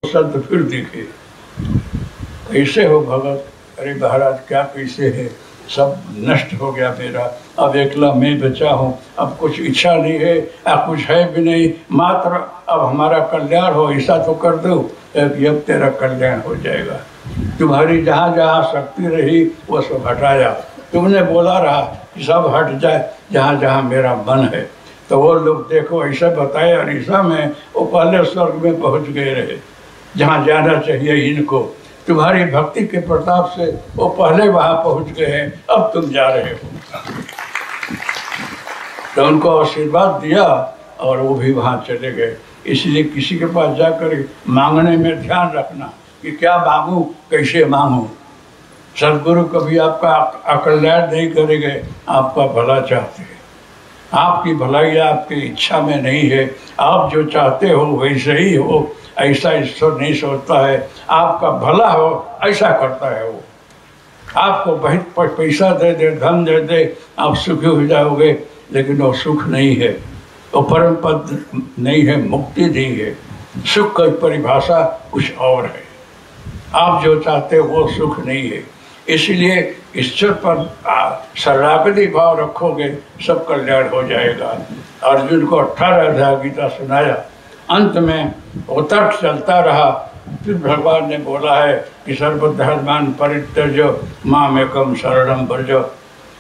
संत फिर दिखे। कैसे हो भगत? अरे महाराज क्या कैसे है, सब नष्ट हो गया मेरा, अब एकला मैं बचा हूँ, अब कुछ इच्छा नहीं है, अब कुछ है भी नहीं, मात्र अब हमारा कल्याण हो ऐसा तो कर दो, अब तेरा कल्याण हो जाएगा। तुम्हारी जहाँ जहाँ शक्ति रही वो सब हटाया, तुमने बोला रहा कि सब हट जाए जहाँ जहाँ मेरा मन है। तो वो लोग देखो ऐसा बताए, और ऐसा में वो पहले स्वर्ग में पहुँच गए रहे जहाँ जाना चाहिए इनको। तुम्हारी भक्ति के प्रताप से वो पहले वहाँ पहुँच गए हैं, अब तुम जा रहे हो। तो उनको आशीर्वाद दिया और वो भी वहाँ चले गए। इसलिए किसी के पास जाकर मांगने में ध्यान रखना कि क्या मांगूं, कैसे मांगूं। सदगुरु कभी आपका अकल्याण नहीं करेंगे, आपका भला चाहते हैं। आपकी भलाई आपकी इच्छा में नहीं है, आप जो चाहते हो वैसे ही हो, ऐसा ईश्वर नहीं सोचता है। आपका भला हो ऐसा करता है वो। आपको बहुत पैसा दे दे, धन दे दे, आप सुखी हो जाओगे, लेकिन वो सुख नहीं है, वो परम पद नहीं है, मुक्ति नहीं है। सुख की परिभाषा कुछ और है, आप जो चाहते हो वो सुख नहीं है। इसलिए ईश्वर पर शरणागति भाव रखोगे, सब कल्याण हो जाएगा। अर्जुन को 18 अध्याय गीता सुनाया, अंत में वो तर्क चलता रहा। फिर भगवान ने बोला है कि सर्वधर्मान् परित्यज्य मामेकं शरणं व्रज,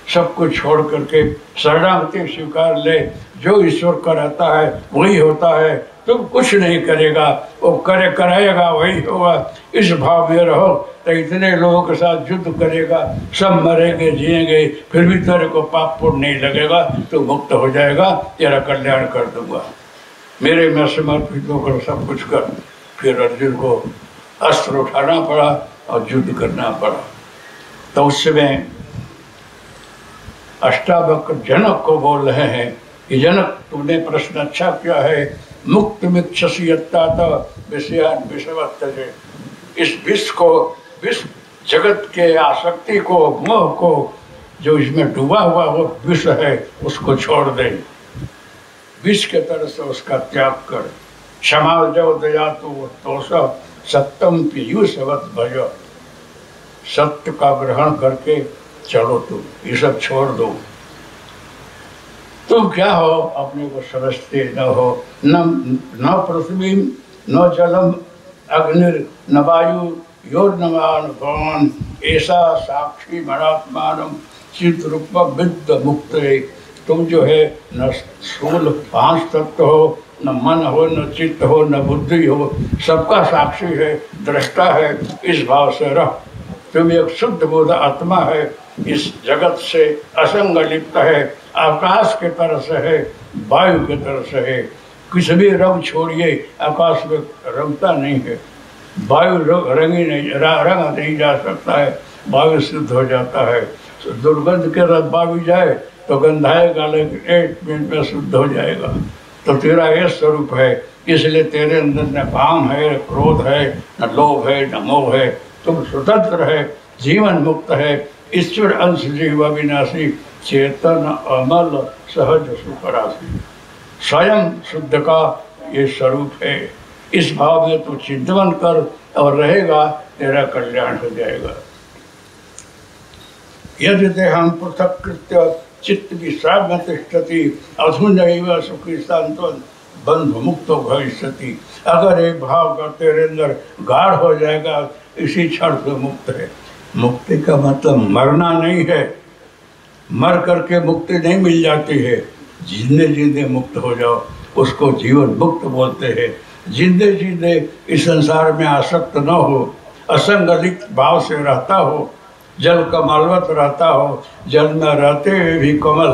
सब कुछ छोड़ करके शरणागति स्वीकार ले। जो ईश्वर का रहता है वही होता है, तुम कुछ नहीं करेगा, वो कराएगा वही होगा। इस भाव में रहो तो इतने लोगों के साथ युद्ध करेगा, सब मरेंगे जिएंगे, फिर भी तेरे को पाप पुण्य नहीं लगेगा, तो मुक्त हो जाएगा, तेरा कल्याण कर दूंगा, मेरे में समर्पित होकर सब कुछ कर। फिर अर्जुन को अस्त्र उठाना पड़ा और युद्ध करना पड़ा। तो उस समय अष्टावक्र जनक को बोल रहे हैं कि जनक, तुमने प्रश्न अच्छा किया है। मुक्त मिच्छसि यत्तात विषयान् विषवत्तजे, इस विष को, विष जगत के आसक्ति को, मोह को, जो इसमें डूबा हुआ वो विष है, उसको छोड़ दे, विष के तरह से उसका त्याग कर। क्षमा जो दया तो सत्यम पीयूषवत भज, सत्य का ग्रहण करके चलो, तुम ये सब छोड़ दो। तुम क्या हो अपने को समझते न हो, न पृथ्वी न जलम अग्निर न वायु योर्नमान भगवान, ऐसा साक्षी मनात्मान चित रूप विद्ध मुक्त। तुम जो है न स्थूल 5 तत्व हो, न मन हो, न चित्त हो, न बुद्धि हो, सबका साक्षी है, दृष्टा है। इस भाव से रह। तुम एक शुद्ध बोध आत्मा है, इस जगत से असंग लिप्त है, आकाश के तरह से है, वायु के तरह से है। किसी भी रंग छोड़िए, आकाश में रंगता नहीं है, वायु रंगी नहीं, रंग नहीं जा सकता है, वायु शुद्ध हो जाता है। दुर्गंध के साथ वायु जाए तो गंधाएगा, लेकिन 1 मिनट में शुद्ध हो जाएगा। तो तेरा ये स्वरूप है, इसलिए तेरे अंदर न काम है, क्रोध है, न लोभ है, न मोह है। तुम स्वतंत्र है, जीवन मुक्त है, ईश्वर अंश जीव अविनाशी, चेतन अमल सहज सुखराशि। स्वयं शुद्ध का ये स्वरूप है। इस भाव में तू चिंतन कर और रहेगा, तेरा कल्याण हो जाएगा। यदि देहं पृथक कृत्य चित्त विश्राम तिष्ठति, अधुनैव सुखी सांत्वन बंधु मुक्त भविष्यति। अगर एक भाव का तेरे अंदर गाढ़ हो जाएगा, इसी क्षण से मुक्त है। मुक्ति का मतलब मरना नहीं है, मर करके मुक्ति नहीं मिल जाती है। जिंदे जिंदे मुक्त हो जाओ, उसको जीवन मुक्त बोलते हैं। जिंदे जिंदे इस संसार में आसक्त न हो, असंगलित भाव से रहता हो, जल कमलवत रहता हो, जल में रहते हुए भी कमल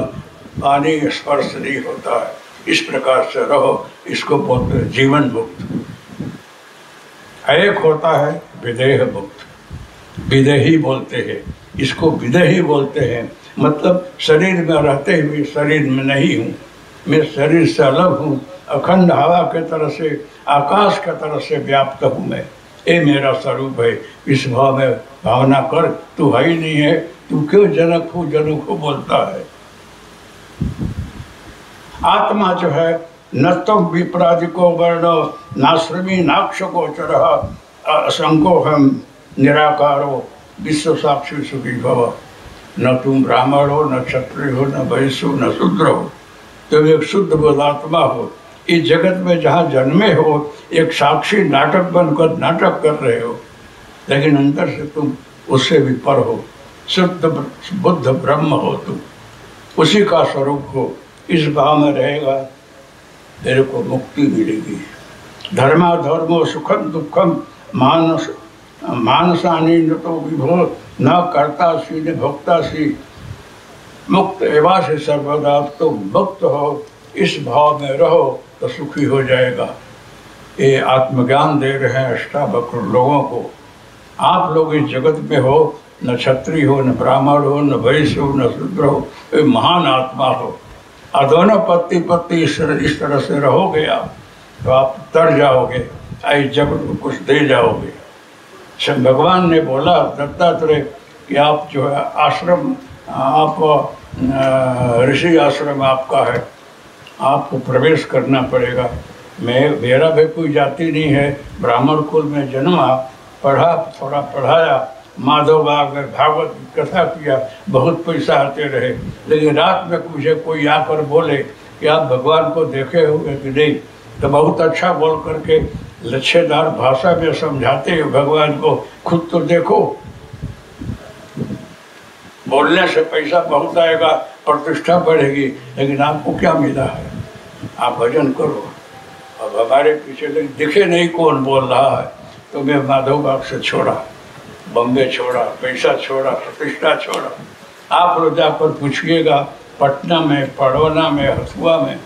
पानी स्पर्श नहीं होता है, इस प्रकार से रहो। इसको बोलते हैं जीवन मुक्त। एक होता है विदेह मुक्त, विदेही बोलते हैं, इसको विदेही बोलते हैं। मतलब शरीर में रहते हुए शरीर में नहीं हूँ, मैं शरीर से अलग हूँ, अखंड हवा के तरह से, आकाश के तरह से व्याप्त हूँ मैं, ये मेरा स्वरूप है। इस भाव में भावना कर, तू है ही नहीं है, तू क्यों जनक हो बोलता है। आत्मा जो है न तम विप्रादिको वर्ण नाश्रमी नाक्षगोचर असंको हम निराकारो विश्व साक्षी सुखी भव। न तुम ब्राह्मण हो, न क्षत्रिय हो, न वैश्य हो, न शूद्र हो, तुम एक शुद्ध बोधात्मा हो। इस जगत में जहाँ जन्मे हो एक साक्षी नाटक बनकर नाटक कर रहे हो, लेकिन अंदर से तुम उससे भी पर हो, शुद्ध बुद्ध ब्रह्म हो, तुम उसी का स्वरूप हो। इस भाव में रहेगा तेरे को मुक्ति मिलेगी। धर्माधर्मो सुखम दुखम मानस मानसानी न तो विभो न कर्तासी न भोक्तासी मुक्त एवा से सर्वदा। तो मुक्त हो, इस भाव में रहो तो सुखी हो जाएगा। ये आत्मज्ञान दे रहे हैं अष्टावक्र लोगों को। आप लोग इस जगत में हो, न क्षत्रिय हो, न ब्राह्मण हो, न वैश्य हो, न शूद्र हो, ये महान आत्मा हो। और दोनों पत्ती पत्ती इस तरह से रहोगे आप तो आप तर जाओगे, इस जगत को कुछ दे जाओगे। भगवान ने बोला दत्तात्रेय कि आप जो है आश्रम, आप ऋषि आश्रम आपका है, आपको प्रवेश करना पड़ेगा। मेरा भी कोई जाति नहीं है, ब्राह्मण कुल में जन्मा, पढ़ा, थोड़ा पढ़ाया, माधव बाग में भागवत की कथा किया, बहुत पैसा आते रहे। लेकिन रात में मुझे कोई आकर बोले कि आप भगवान को देखे होंगे कि नहीं, तो बहुत अच्छा बोल करके लच्छेदार भाषा में समझाते हो भगवान को, खुद तो देखो। बोलने से पैसा बहुत आएगा, प्रतिष्ठा बढ़ेगी, लेकिन आपको क्या मिला है? आप भजन करो। अब हमारे पीछे दिखे नहीं कौन बोल रहा है, तो मैं माधव बाग से छोड़ा, बम्बे छोड़ा, पैसा छोड़ा, प्रतिष्ठा छोड़ा। आप लोग जाकर पूछिएगा पटना में, पड़ौना में, हथुआ में,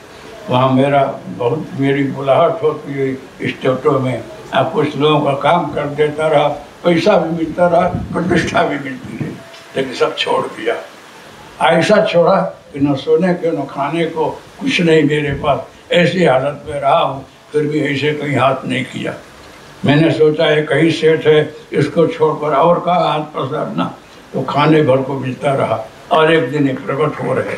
वहाँ मेरी बुलाहट होती है स्टेटों में। आप कुछ लोगों का काम कर देता रहा, पैसा भी मिलता रहा, प्रतिष्ठा भी मिलती रही, लेकिन सब छोड़ दिया। ऐसा छोड़ा कि न सोने के न खाने को कुछ नहीं मेरे पास, ऐसी हालत में रहा हूँ, फिर भी ऐसे कहीं हाथ नहीं किया। मैंने सोचा है कहीं सेठ है, इसको छोड़कर और कहाँ हाथ पसारना, तो खाने भर को मिलता रहा। और एक दिन एक प्रकट हो रहे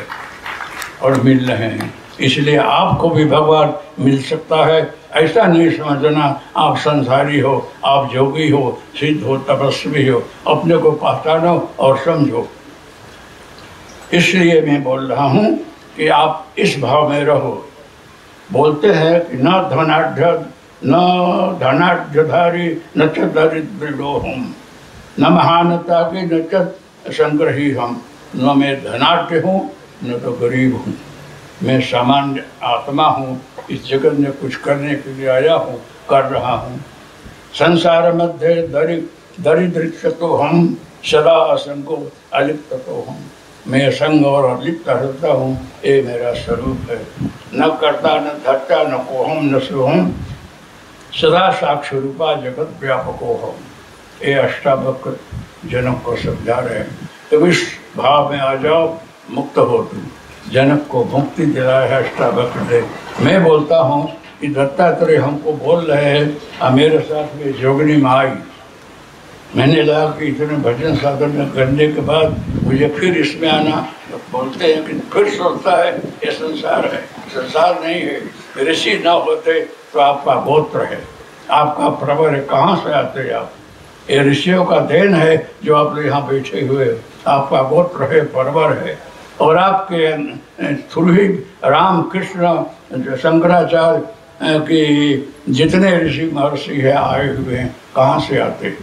और मिल रहे हैं, इसलिए आपको भी भगवान मिल सकता है। ऐसा नहीं समझना आप संसारी हो, आप जोगी हो, सिद्ध हो, तपस्वी हो, अपने को पहचानो और समझो। इसलिए मैं बोल रहा हूँ कि आप इस भाव में रहो। बोलते हैं कि न धनाढ्यधारी न च दरिद्रो हम, न महानता की न च संग्रही हम, न मैं धनाढ्य हूँ न तो गरीब हूँ, मैं सामान्य आत्मा हूँ, इस जगत में कुछ करने के लिए आया हूँ, कर रहा हूँ। संसार मध्य दरिद्र तो हम, सदा असंगो अलिप्त तो हम, मैं असंग और अलिप्त रहता हूँ, ये मेरा स्वरूप है। न करता न धरता न कोहम न सोहम, सदा साक्षी रूपा जगत व्यापको हम। ये अष्टावक्र जनक को समझा रहे हैं। तो इस भाव में आ जाओ, मुक्त हो तुम। जनक को मुक्ति दिलाया है अष्टावक्र ने। मैं बोलता हूँ कि दत्तात्रेय हमको बोल रहे हैं, और मेरे साथ में जोगनी में आई। मैंने लगा कि इतने भजन साधन में करने के बाद मुझे फिर इसमें आना, तो बोलते हैं कि फिर सोचता है ये संसार है, संसार नहीं है। ऋषि न होते तो आपका गोत्र है, आपका प्रवर है, कहाँ से आते आप? ये ऋषियों का देन है जो आप यहाँ बैठे हुए, आपका गोत्र है, परवर है। और आपके थ्रू ही राम कृष्ण शंकराचार्य की जितने ऋषि महर्षि है आए हुए हैं, कहाँ से आते?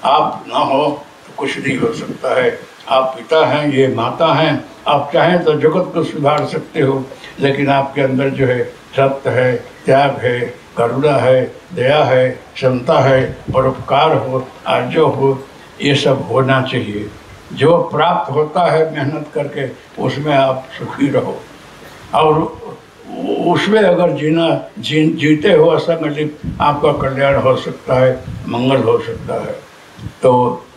आप ना हो तो कुछ नहीं हो सकता है। आप पिता हैं, ये माता हैं, आप चाहें तो जगत को सुधार सकते हो, लेकिन आपके अंदर जो है सत्य है, त्याग है, करुणा है, दया है, क्षमता है, परोपकार हो, आर्जव हो, ये सब होना चाहिए। जो प्राप्त होता है मेहनत करके, उसमें आप सुखी रहो। और उसमें अगर जीते हो असंगठित, आपका कल्याण हो सकता है, मंगल हो सकता है। तो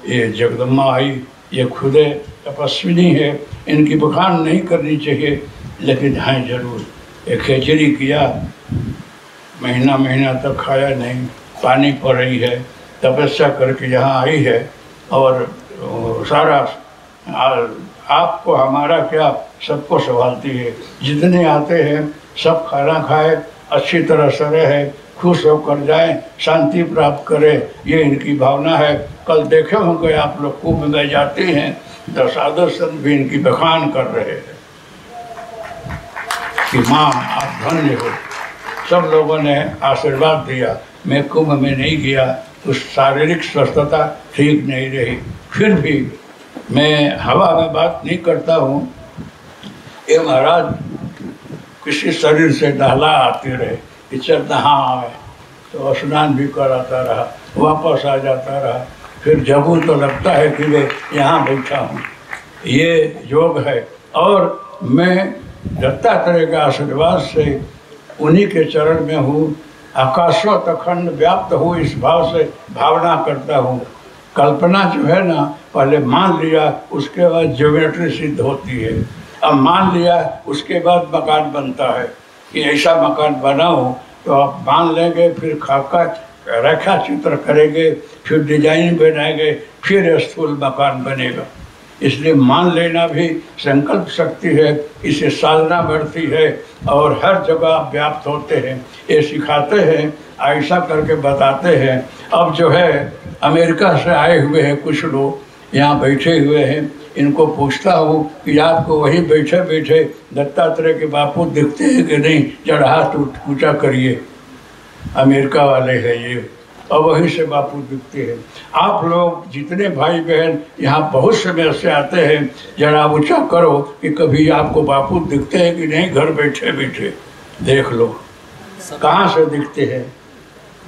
ये जगदम्बा आई, ये खुदे तपस्विनी है, इनकी बखान नहीं करनी चाहिए, लेकिन हाँ जरूर एक खिचड़ी किया, महीना तक खाया नहीं, पानी पड़ रही है, तपस्या करके यहाँ आई है। और सारा आपको हमारा क्या, सबको संभालती है। जितने आते हैं सब खाना खाए, अच्छी तरह से रहे, खुश होकर जाएं, शांति प्राप्त करें, ये इनकी भावना है। कल देखे होंगे आप लोग कुंभ में जाते हैं तो साधु संत भी इनकी बखान कर रहे हैं कि माँ आप धन्य हो। सब लोगों ने आशीर्वाद दिया। मैं कुंभ में नहीं गया, उस शारीरिक स्वस्थता ठीक नहीं रही, फिर भी मैं हवा में बात नहीं करता हूँ। ये महाराज किसी शरीर से डहला आते रहे कि चल नहा आए, तो स्नान भी कराता रहा, वापस आ जाता रहा। फिर जगू तो लगता है कि मैं यहाँ बैठा हूँ। ये योग है। और मैं दत्तात्रेय के आशीर्वाद से उन्हीं के चरण में हूँ। आकाशोत अखंड व्याप्त हूँ, इस भाव से भावना करता हूँ। कल्पना जो है ना, पहले मान लिया, उसके बाद ज्योमेट्री सिद्ध होती है। अब मान लिया, उसके बाद मकान बनता है कि ऐसा मकान बनाओ, तो आप मान लेंगे, फिर खाका रेखा चित्र करेंगे, फिर डिजाइन बनाएंगे, फिर स्थूल मकान बनेगा। इसलिए मान लेना भी संकल्प शक्ति है, इसे साधना बढ़ती है और हर जगह व्याप्त होते हैं। ये सिखाते हैं, ऐसा करके बताते हैं। अब जो है अमेरिका से आए हुए हैं कुछ लोग, यहाँ बैठे हुए हैं, इनको पूछता हूँ कि आपको वही बैठे बैठे दत्तात्रेय के बापू दिखते हैं कि नहीं, जरा हाथ ऊँचा करिए। अमेरिका वाले हैं ये, और वहीं से बापू दिखते हैं। आप लोग जितने भाई बहन यहाँ बहुत समय से आते हैं, जरा ऊँचा करो कि कभी आपको बापू दिखते हैं कि नहीं, घर बैठे बैठे देख लो कहाँ से दिखते हैं।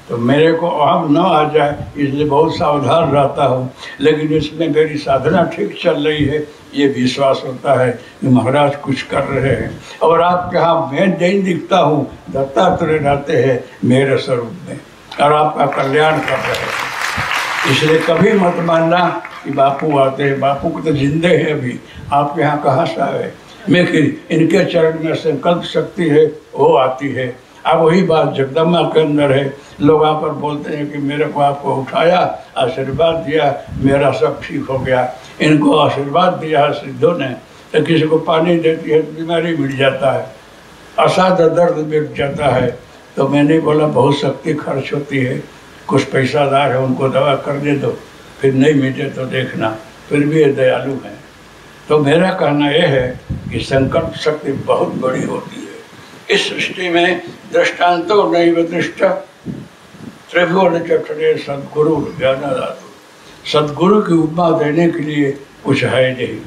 तो मेरे को अहम न आ जाए, इसलिए बहुत सावधान रहता हूँ। लेकिन इसमें मेरी साधना ठीक चल रही है, ये विश्वास होता है कि महाराज कुछ कर रहे हैं। और आपके यहाँ मैं नहीं दिखता हूँ, दत्तात्रेय रहते हैं मेरे स्वरूप में और आपका कल्याण कर रहे हैं। इसलिए कभी मत मानना कि बापू आते हैं, बापू को तो जिंदे हैं अभी, आपके यहाँ कहाँ से आए। मैं फिर इनके चरण में संकल्प शक्ति है, वो आती है। अब वही बात जगदम्बा के अंदर है। लोग आकर बोलते हैं कि मेरे को आपको उठाया, आशीर्वाद दिया, मेरा सब ठीक हो गया। इनको आशीर्वाद दिया है सिद्धों ने, तो किसी को पानी देती है तो बीमारी मिट जाता है, असाध्य दर्द मिट जाता है। तो मैंने बोला बहुत शक्ति खर्च होती है, कुछ पैसादार है उनको दवा करने दो, फिर नहीं मिटे तो देखना, फिर भी ये दयालु हैं। तो मेरा कहना यह है कि संकल्प शक्ति बहुत बड़ी होती है। इस सृष्टि में दृष्टांतो नैव दृष्ट त्रिभुवन चक्षुरे सद्गुरु ज्ञानदातु। सद्गुरु की उपमा देने के लिए कुछ है नहीं।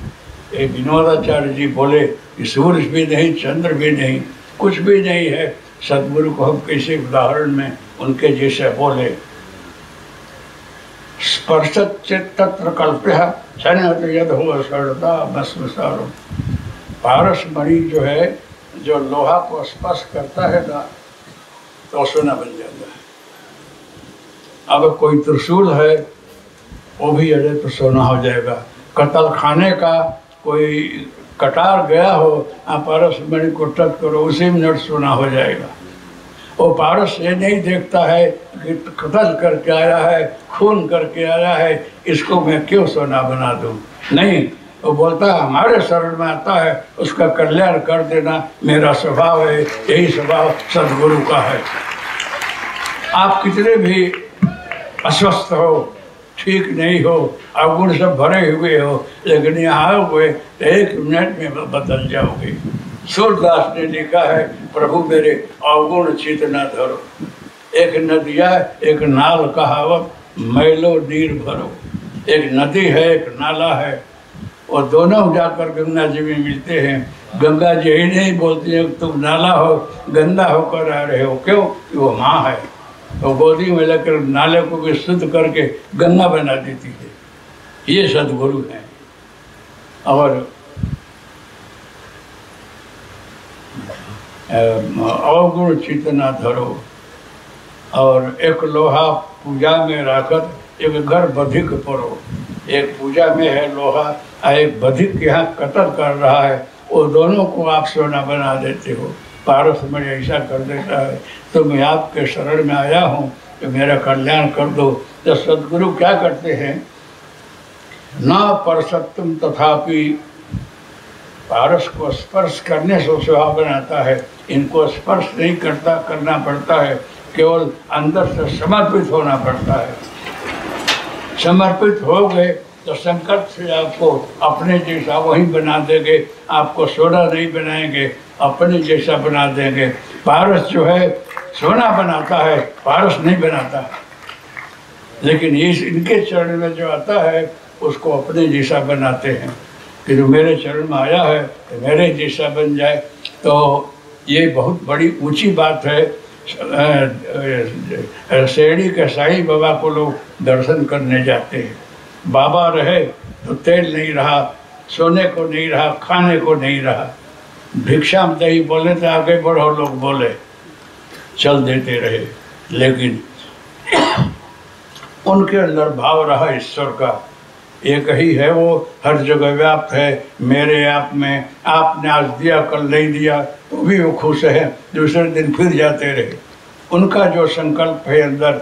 एक विनोदाचार्य जी बोले कि सूर्य भी नहीं, चंद्र भी नहीं, कुछ भी नहीं है। सद्गुरु को हम कैसे उदाहरण में उनके जैसे बोले, स्पर्शत चित्तत्र कल्प्य क्षणत यद हो सरता भस्मसारो। पारस मणि जो है, जो लोहा को स्पर्श करता है ना, तो सोना बन जाता है। अब कोई त्रिशूल है, वो भी अरे तो सोना हो जाएगा। कतल खाने का कोई कटार गया हो, आप पारस मणि को टच करो, उसी मिनट सोना हो जाएगा। वो पारस ये नहीं देखता है कि कतल करके आया है, खून करके आया है, इसको मैं क्यों सोना बना दूं। नहीं, वो बोलता है हमारे शरण में आता है, उसका कल्याण कर देना मेरा स्वभाव है। यही स्वभाव सद्गुरु का है। आप कितने भी अस्वस्थ हो, ठीक नहीं हो, अवगुण सब भरे हुए हो, लेकिन यहाँ आओगे तो 1 मिनट में बदल जाओगे। सूरदास ने लिखा है, प्रभु मेरे अवगुण चित न धरो। एक नदिया एक नाल कहावत, मैलो नीर भरो। एक नदी है, एक नाला है, और दोनों जाकर गंगा जी में मिलते हैं। गंगा जी ही नहीं बोलती है तुम नाला हो, गंदा होकर आ रहे हो। क्यों? कि वो माँ है, तो गोदी में लेकर नाले को भी शुद्ध करके गंगा बना देती है। ये सद्गुरु हैं। और अवगुण चित न धरो। और एक लोहा पूजा में रखत एक घर बधिक परो। एक पूजा में है लोहा, एक बधिक के यहाँ कत्ल कर रहा है, वो दोनों को आप सोना बना देते हो। पारस मणि ऐसा कर देता है। तो मैं आपके शरण में आया हूँ कि मेरा कल्याण कर दो। तो सद्गुरु क्या करते हैं, न परसत्तम तथापि, पारस को स्पर्श करने से स्वभाव बनाता है, इनको स्पर्श नहीं करना पड़ता है, केवल अंदर से समर्पित होना पड़ता है। समर्पित हो गए तो संकट से आपको अपने जैसा वही बना देंगे, आपको सोना नहीं बनाएंगे, अपने जैसा बना देंगे। पारस जो है सोना बनाता है, पारस नहीं बनाता, लेकिन इनके चरण में जो आता है उसको अपने जैसा बनाते हैं कि जो मेरे चरण में आया है तो मेरे जैसा बन जाए। तो ये बहुत बड़ी ऊंची बात है। शिरडी के साईं बाबा को लोग दर्शन करने जाते हैं। बाबा रहे तो तेल नहीं रहा, सोने को नहीं रहा, खाने को नहीं रहा, भिक्षा में दही बोले तो आगे बढ़ो लोग बोले, चल देते रहे, लेकिन उनके अंदर भाव रहा ईश्वर का। एक ही है, वो हर जगह व्याप्त है। मेरे आप में आपने आज दिया कल नहीं दिया तो भी वो खुश है, दूसरे दिन फिर जाते रहे। उनका जो संकल्प है अंदर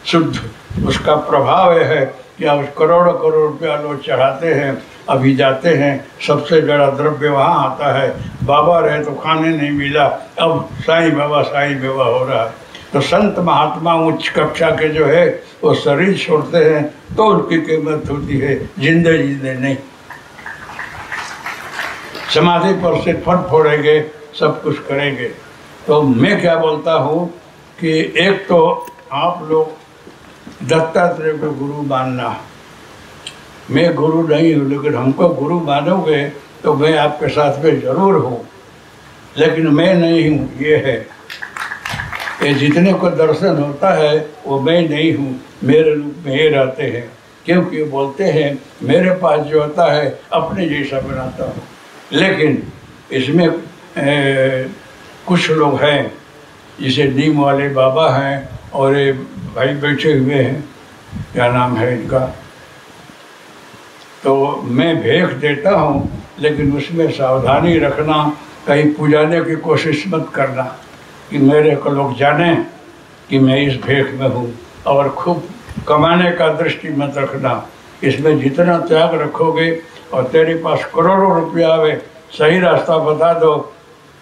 शुद्ध, उसका प्रभाव है कि अब करोड़ों करोड़ रुपया लोग चढ़ाते हैं, अभी जाते हैं, सबसे बड़ा द्रव्य वहाँ आता है। बाबा रहे तो खाने नहीं मिला, अब साईं बाबा हो रहा है। तो संत महात्मा उच्च कक्षा के जो है वो शरीर छोड़ते हैं तो उनकी कीमत होती है, जिंदे नहीं। समाधि पर से फट फोड़ेंगे, सब कुछ करेंगे। तो मैं क्या बोलता हूँ कि एक तो आप लोग दत्तात्रेय को गुरु मानना। मैं गुरु नहीं हूँ, लेकिन हमको गुरु मानोगे तो मैं आपके साथ में जरूर हूँ, लेकिन मैं नहीं हूँ, ये है। ये जितने को दर्शन होता है वो मैं नहीं हूँ, मेरे रूप में ये रहते हैं, क्योंकि वो बोलते हैं मेरे पास जो होता है अपने जैसा बनाता हूँ। लेकिन इसमें कुछ लोग हैं, जैसे नीम वाले बाबा हैं और ये भाई बैठे हुए हैं, क्या नाम है इनका, तो मैं भेंट देता हूँ, लेकिन उसमें सावधानी रखना, कहीं पुजाने की कोशिश मत करना कि मेरे को लोग जाने कि मैं इस भेंट में हूँ, और खूब कमाने का दृष्टि मत रखना। इसमें जितना त्याग रखोगे और तेरे पास करोड़ों रुपया आवे, सही रास्ता बता दो,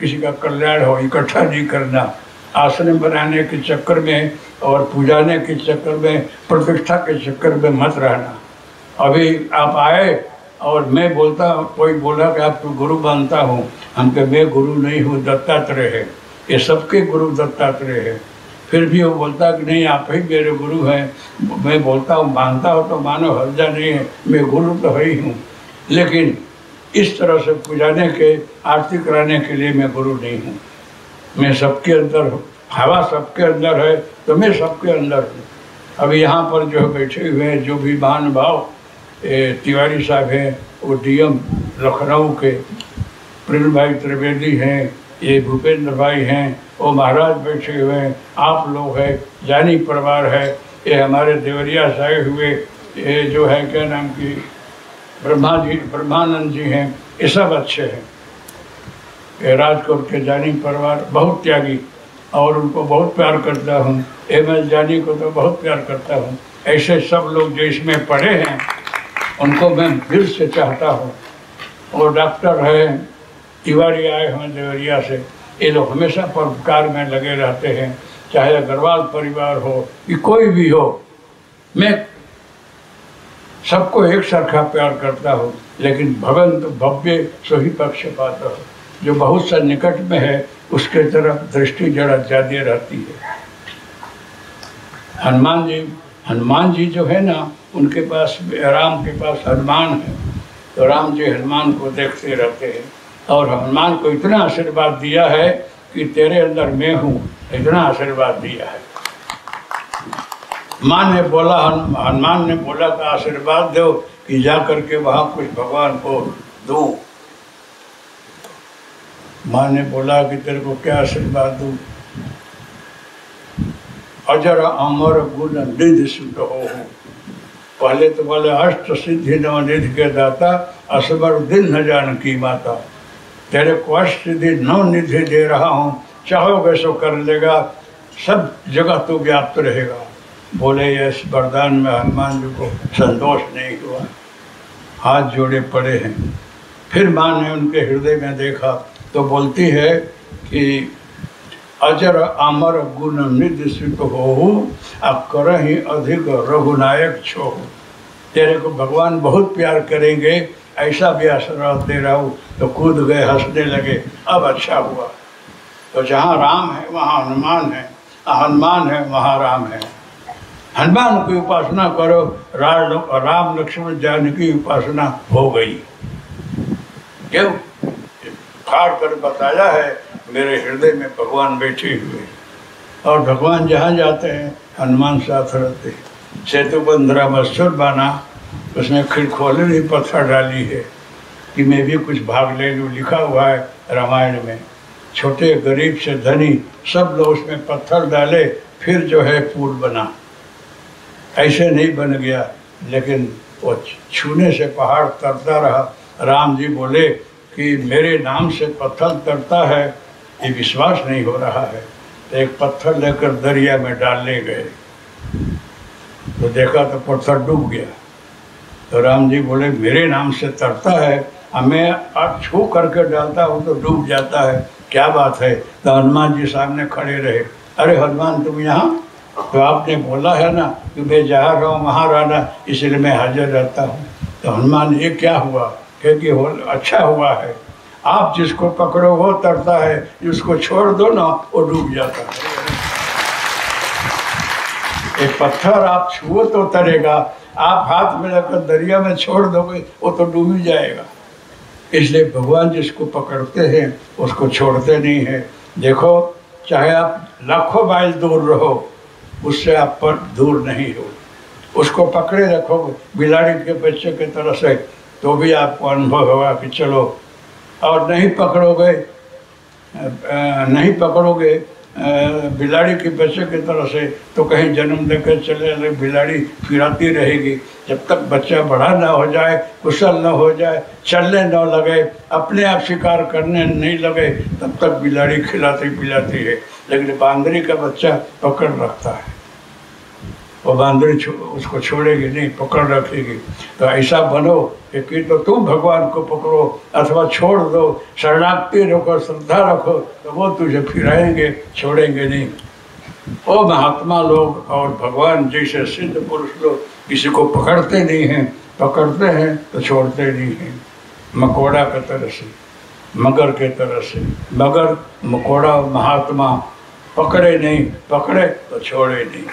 किसी का कल्याण हो, इकट्ठा नहीं करना। आश्रम बनाने के चक्कर में और पुजाने के चक्कर में, प्रतिष्ठा के चक्कर में मत रहना। अभी आप आए और मैं बोलता, कोई बोला कि आपको गुरु मानता हूँ, हम कहे मैं गुरु नहीं हूँ, दत्तात्रेय है, ये सबके गुरु दत्तात्रेय है। फिर भी वो बोलता कि नहीं आप ही मेरे गुरु हैं। मैं बोलता हूँ मानता हो तो मानो, हर्जा नहीं है, मैं गुरु तो है ही हूँ, लेकिन इस तरह से पुजाने के, आरती कराने के लिए मैं गुरु नहीं हूँ। मैं सबके अंदर हूँ, हवा सबके अंदर है तो मैं सबके अंदर हूँ। अभी यहाँ पर जो बैठे हुए हैं, जो भी महानुभाव तिवारी साहब हैं, वो डीएम लखनऊ के, प्रिंस भाई त्रिवेदी हैं, ये भूपेंद्र भाई हैं, वो महाराज बैठे हुए हैं, आप लोग हैं, जानी परिवार है, ये हमारे देवरिया से आए हुए, ये जो है क्या नाम की ब्रह्मानंद जी हैं, ये सब अच्छे हैं। ये राजकोट के जानी परिवार बहुत त्यागी, और उनको बहुत प्यार करता हूँ। MS जानी को तो बहुत प्यार करता हूँ। ऐसे सब लोग जो इसमें पढ़े हैं उनको मैं दिल से चाहता हूँ। और डॉक्टर है, तिवारी आए हैं देवरिया से, ये लोग हमेशा परोपकार में लगे रहते हैं, चाहे अग्रवाल परिवार हो कि कोई भी हो, मैं सबको एक सरखा प्यार करता हूँ। लेकिन भगवंत भव्य सोही पक्षपात हो, जो बहुत सा निकट में है उसके तरफ दृष्टि जरा ज़्यादा रहती है। हनुमान जी जो है ना, उनके पास, राम के पास हनुमान है, तो राम जी हनुमान को देखते रहते हैं, और हनुमान को इतना आशीर्वाद दिया है कि तेरे अंदर मैं हूँ, इतना आशीर्वाद दिया है। माँ ने बोला, हनुमान ने बोला कि आशीर्वाद दो कि जा करके वहाँ कुछ भगवान को दूँ। माँ ने बोला कि तेरे को क्या आशीर्वाद दूँ? अजर अमर गुण निधि सुत हो। पहले तो बोले अष्ट सिद्धि नव निधि के दाता, असबर दिन न जान की माता। तेरे को अष्ट सिद्धि नव निधि दे रहा हूँ, चाहोगे सो कर लेगा, सब जगह तो व्याप्त रहेगा। बोले इस वरदान में हनुमान जी को संतोष नहीं हुआ, हाथ जोड़े पड़े हैं। फिर माँ ने उनके हृदय में देखा तो बोलती है कि अजर अमर गुण निधि सित हो, अब करहि अधिक रघुनायक छो। तेरे को भगवान बहुत प्यार करेंगे, ऐसा भी आशीर्वाद दे रहा हूँ। तो कूद गए, हंसने लगे। अब अच्छा हुआ। तो जहाँ राम है वहाँ हनुमान है, हनुमान है वहाँ राम है। हनुमान की उपासना करो, राम लक्ष्मण जानकी की उपासना हो गई। क्यों? फाड़ कर बताया है, मेरे हृदय में भगवान बैठे हुए, और भगवान जहाँ जाते हैं हनुमान साथ रहते हैं। सेतु बंधरा मस्तूर बना, उसमें खिड़खोले पत्थर डाली है कि मैं भी कुछ भाग ले लूँ। लिखा हुआ है रामायण में, छोटे गरीब से धनी सब लोग उसमें पत्थर डाले, फिर जो है पुल बना। ऐसे नहीं बन गया, लेकिन वो छूने से पहाड़ तरता रहा। राम जी बोले कि मेरे नाम से पत्थर तरता है, ये विश्वास नहीं हो रहा है। तो एक पत्थर लेकर दरिया में डालने गए, तो देखा तो पत्थर डूब गया। तो राम जी बोले मेरे नाम से तरता है, मैं अब छू करके डालता हूँ तो डूब जाता है, क्या बात है? तो हनुमान जी सामने खड़े रहे। अरे हनुमान तुम यहाँ? तो आपने बोला है ना कि मैं जहाँ रहूँ वहाँ रहना, इसलिए मैं हाजिर रहता हूँ। तो हनुमान ये क्या हुआ? क्योंकि अच्छा हुआ है, आप जिसको पकड़ो वो तरता है, जिसको छोड़ दो ना वो डूब जाता है। एक पत्थर आप छुओ तो तरेगा, आप हाथ में लेकर दरिया में छोड़ दोगे वो तो डूब ही जाएगा। इसलिए भगवान जिसको पकड़ते हैं उसको छोड़ते नहीं हैं। देखो, चाहे आप लाखों माइल दूर रहो, उससे आप पर दूर नहीं हो। उसको पकड़े रखो बिलाड़ी के बच्चे की तरह से, तो भी आपको अनुभव होगा कि चलो। और नहीं पकड़ोगे बिलाड़ी के बच्चे की तरह से, तो कहीं जन्म देकर चले बिलाड़ी फिराती रहेगी। जब तक बच्चा बड़ा ना हो जाए, कुशल न हो जाए, चलने न लगे, अपने आप शिकार करने नहीं लगे, तब तक बिलाड़ी खिलाती पिलाती है। लेकिन बांदरी का बच्चा पकड़ रखता है, वो बांदरी उसको छोड़ेगी नहीं, पकड़ रखेगी। तो ऐसा बनो कि तो तुम भगवान को पकड़ो अथवा छोड़ दो, शरणागति रखो, श्रद्धा रखो, तो वो तुझे फिराएंगे, छोड़ेंगे नहीं। वो महात्मा लोग और भगवान जैसे सिद्ध पुरुष लोग किसी को पकड़ते नहीं हैं, पकड़ते हैं तो छोड़ते नहीं हैं। मकोड़ा की तरह से, मगर के तरह से, मगर मकोड़ा महात्मा पकड़े नहीं, पकड़े तो छोड़े नहीं।